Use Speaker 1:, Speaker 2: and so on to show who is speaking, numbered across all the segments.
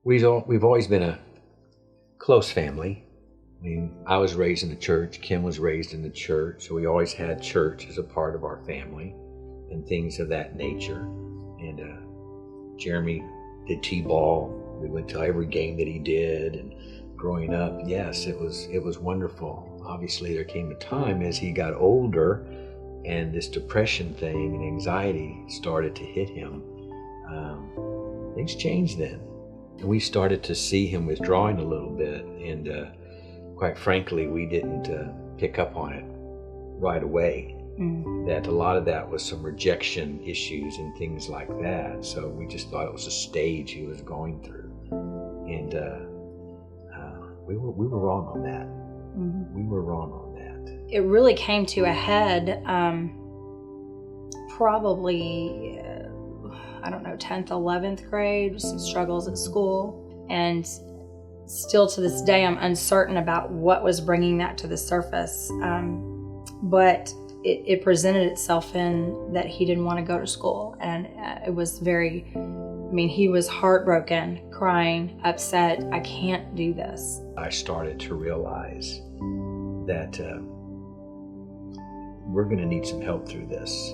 Speaker 1: We've always been a close family. I mean, I was raised in the church. Kim was raised in the church. So we always had church as a part of our family and things of that nature. And Jeremy did T-ball. We went to every game that he did. And growing up, yes, it was wonderful. Obviously, there came a time as he got older and this depression thing and anxiety started to hit him. Things changed then. And we started to see him withdrawing a little bit. And quite frankly, we didn't pick up on it right away. That a lot of that was some rejection issues and things like that. So we just thought it was a stage he was going through. And we were wrong on that. We were wrong on that.
Speaker 2: It really came to a head probably, 10th, 11th grade, some struggles at school. And still to this day, I'm uncertain about what was bringing that to the surface. But it presented itself in that he didn't want to go to school. And it was he was heartbroken, crying, upset. I can't do this.
Speaker 1: I started to realize that we're going to need some help through this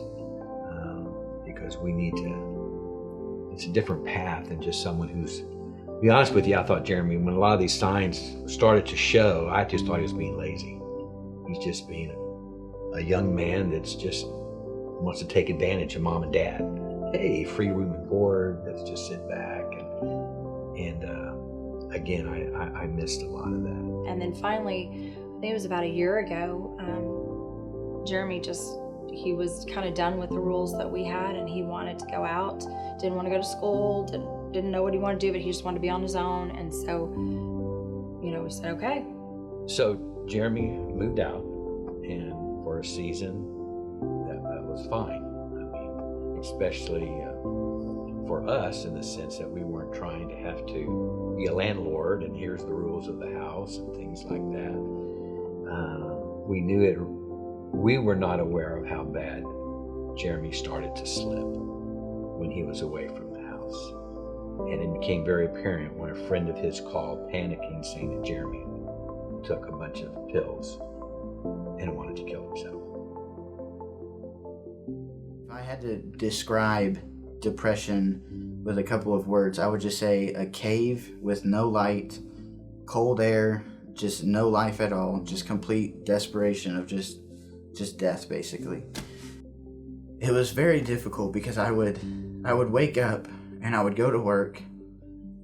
Speaker 1: because we need to, it's a different path than just someone who's, to be honest with you, I thought Jeremy, when a lot of these signs started to show, I just thought he was being lazy. He's just being a young man that's just wants to take advantage of mom and dad. Hey, free room and board, let's just sit back. And again, I missed a lot of that.
Speaker 2: And then finally, I think it was about a year ago, Jeremy he was kind of done with the rules that we had, and he wanted to go out, didn't want to go to school, didn't know what he wanted to do, but he just wanted to be on his own. And so, we said, okay.
Speaker 1: So Jeremy moved out, and for a season, that was fine. I mean, especially for us in the sense that we weren't trying to have to be a landlord and here's the rules of the house and things like that. We knew it. We were not aware of how bad Jeremy started to slip when he was away from the house. And it became very apparent when a friend of his called panicking, saying that Jeremy took a bunch of pills and wanted to kill himself.
Speaker 3: If I had to describe depression with a couple of words, I would just say a cave with no light, cold air, just no life at all, just complete desperation of just death, basically. It was very difficult because I would wake up and I would go to work,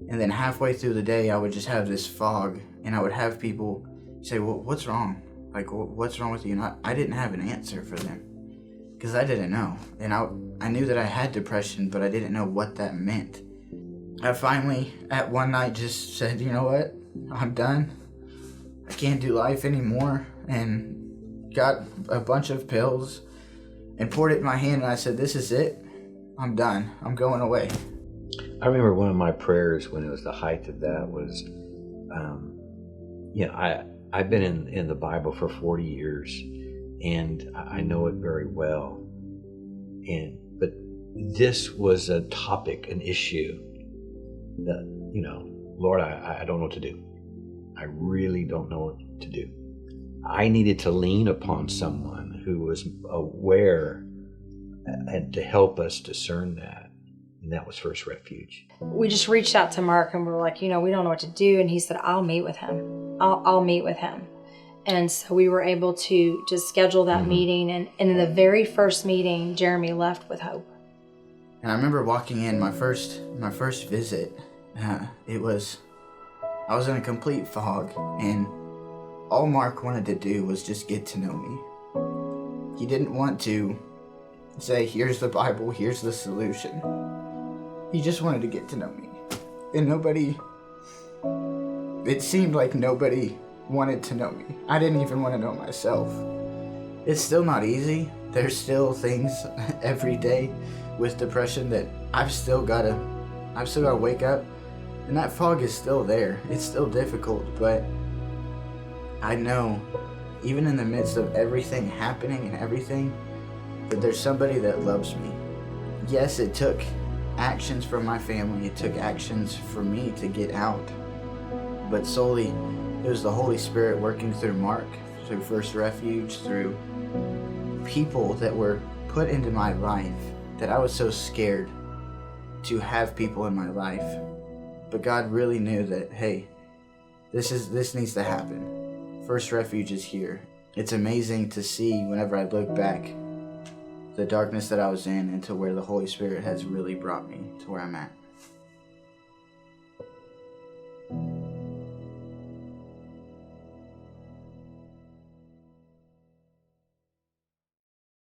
Speaker 3: and then halfway through the day I would just have this fog, and I would have people say, well, what's wrong? Like, what's wrong with you? And I didn't have an answer for them because I didn't know. And I knew that I had depression, but I didn't know what that meant. I finally, at one night, just said, you know what? I'm done. I can't do life anymore. And got a bunch of pills and poured it in my hand, and I said, this is it. I'm done. I'm going away.
Speaker 1: I remember one of my prayers when it was the height of that was, I've been in the Bible for 40 years, and I know it very well. But this was a topic, an issue that, Lord, I don't know what to do. I really don't know what to do. I needed to lean upon someone who was aware and to help us discern that. And that was First Refuge.
Speaker 2: We just reached out to Mark and we were like, we don't know what to do. And he said, I'll meet with him. I'll meet with him. And so we were able to just schedule that meeting. And in the very first meeting, Jeremy left with hope.
Speaker 3: And I remember walking in my first visit. I was in a complete fog, and all Mark wanted to do was just get to know me. He didn't want to say, here's the Bible, here's the solution. He just wanted to get to know me. And it seemed like nobody wanted to know me. I didn't even want to know myself. It's still not easy. There's still things every day with depression that I've still got to wake up. And that fog is still there. It's still difficult, but I know, even in the midst of everything happening and everything, that there's somebody that loves me. Yes, it took actions from my family. It took actions for me to get out. But solely, it was the Holy Spirit working through Mark, through First Refuge, through people that were put into my life that I was so scared to have people in my life. But God really knew that, hey, this needs to happen. First Refuge is here. It's amazing to see whenever I look back the darkness that I was in and to where the Holy Spirit has really brought me to where I'm at.